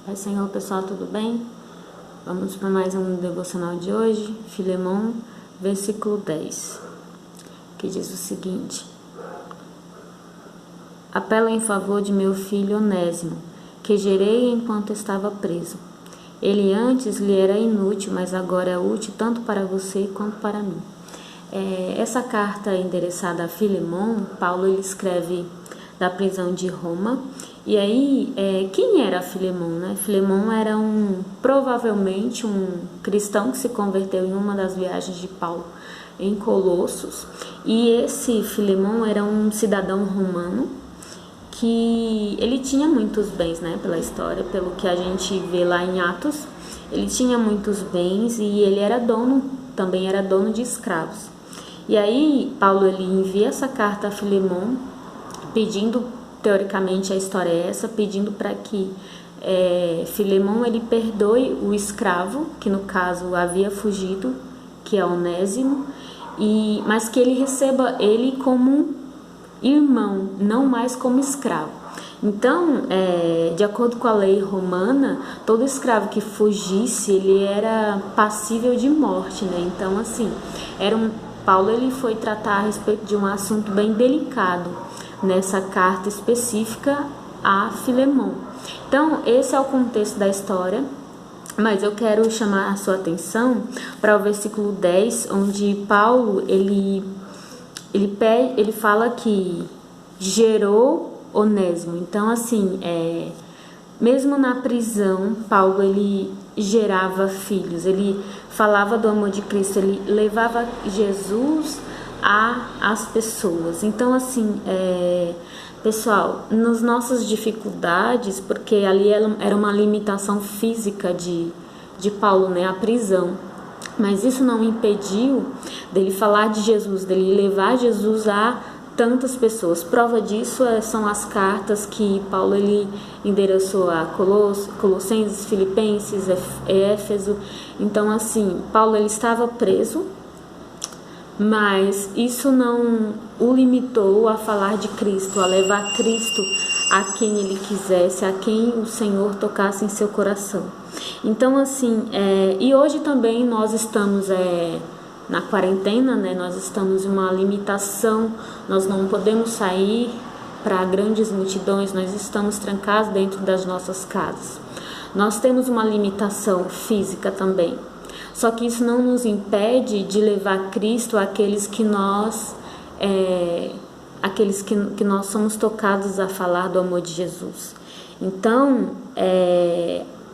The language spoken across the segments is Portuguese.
Pai Senhor, pessoal, tudo bem? Vamos para mais um devocional de hoje, Filemão, versículo 10, que diz o seguinte: apelo em favor de meu filho Onésimo, que gerei enquanto estava preso. Ele antes lhe era inútil, mas agora é útil tanto para você quanto para mim. Essa carta endereçada a Filemão, Paulo ele escreve da prisão de Roma. E aí, quem era Filemão, né? Filemão era provavelmente um cristão que se converteu em uma das viagens de Paulo em Colossos. E esse Filemão era um cidadão romano que ele tinha muitos bens, né? Pela história, pelo que a gente vê lá em Atos, ele tinha muitos bens e ele era também era dono de escravos. E aí, Paulo ele envia essa carta a Filemão, pedindo, teoricamente a história é essa, pedindo para que Filemão ele perdoe o escravo, que no caso havia fugido, que é Onésimo, mas que ele receba ele como irmão, não mais como escravo. Então, de acordo com a lei romana, todo escravo que fugisse, ele era passível de morte, né? Então, assim, Paulo ele foi tratar a respeito de um assunto bem delicado nessa carta específica a Filemão. Então, esse é o contexto da história, mas eu quero chamar a sua atenção para o versículo 10, onde Paulo ele fala que gerou Onésimo. Então, assim, mesmo na prisão, Paulo ele gerava filhos, ele falava do amor de Cristo, ele levava Jesus às pessoas. Então, assim, pessoal, nas nossas dificuldades, porque ali era uma limitação física de Paulo, né, a prisão, mas isso não impediu dele falar de Jesus, dele levar Jesus a tantas pessoas. Prova disso são as cartas que Paulo ele endereçou a Colossenses, Filipenses, Éfeso. Então, assim, Paulo ele estava preso, mas isso não o limitou a falar de Cristo, a levar Cristo a quem ele quisesse, a quem o Senhor tocasse em seu coração. Então, assim, e hoje também nós estamos na quarentena, né? Nós estamos em uma limitação, nós não podemos sair para grandes multidões, nós estamos trancados dentro das nossas casas. Nós temos uma limitação física também, só que isso não nos impede de levar Cristo àqueles que nós somos tocados a falar do amor de Jesus. Então,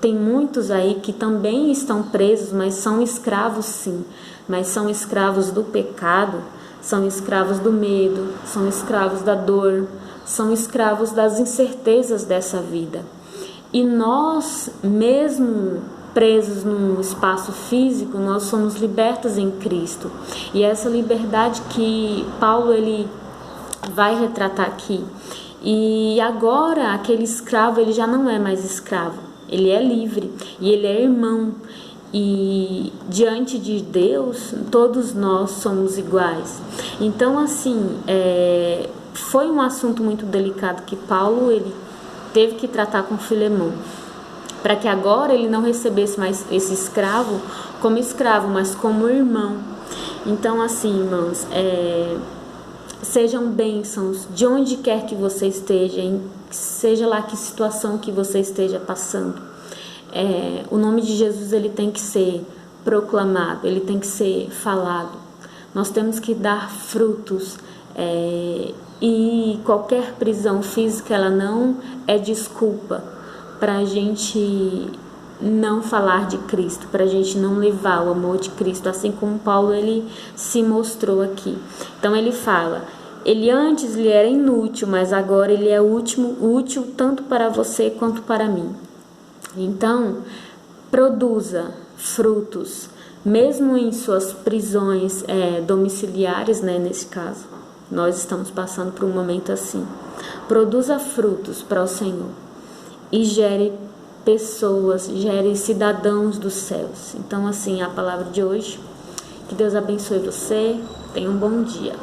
tem muitos aí que também estão presos, mas são escravos sim, mas são escravos do pecado, são escravos do medo, são escravos da dor, são escravos das incertezas dessa vida. E nós, mesmo presos num espaço físico, nós somos libertos em Cristo. E essa liberdade que Paulo ele vai retratar aqui. E agora aquele escravo ele já não é mais escravo, ele é livre e ele é irmão. E diante de Deus todos nós somos iguais. Então, assim, foi um assunto muito delicado que Paulo ele teve que tratar com Filemão, para que agora ele não recebesse mais esse escravo como escravo, mas como irmão. Então, assim, irmãos, sejam bênçãos de onde quer que você esteja, seja lá que situação que você esteja passando. O nome de Jesus ele tem que ser proclamado, ele tem que ser falado. Nós temos que dar frutos, e qualquer prisão física ela não é desculpa para a gente não falar de Cristo, para a gente não levar o amor de Cristo, assim como Paulo ele se mostrou aqui. Então ele fala: ele antes lhe era inútil, mas agora ele é útil tanto para você quanto para mim. Então, produza frutos, mesmo em suas prisões domiciliares, né, nesse caso. Nós estamos passando por um momento assim. Produza frutos para o Senhor e gere pessoas, gere cidadãos dos céus. Então, assim, a palavra de hoje. Que Deus abençoe você. Tenha um bom dia.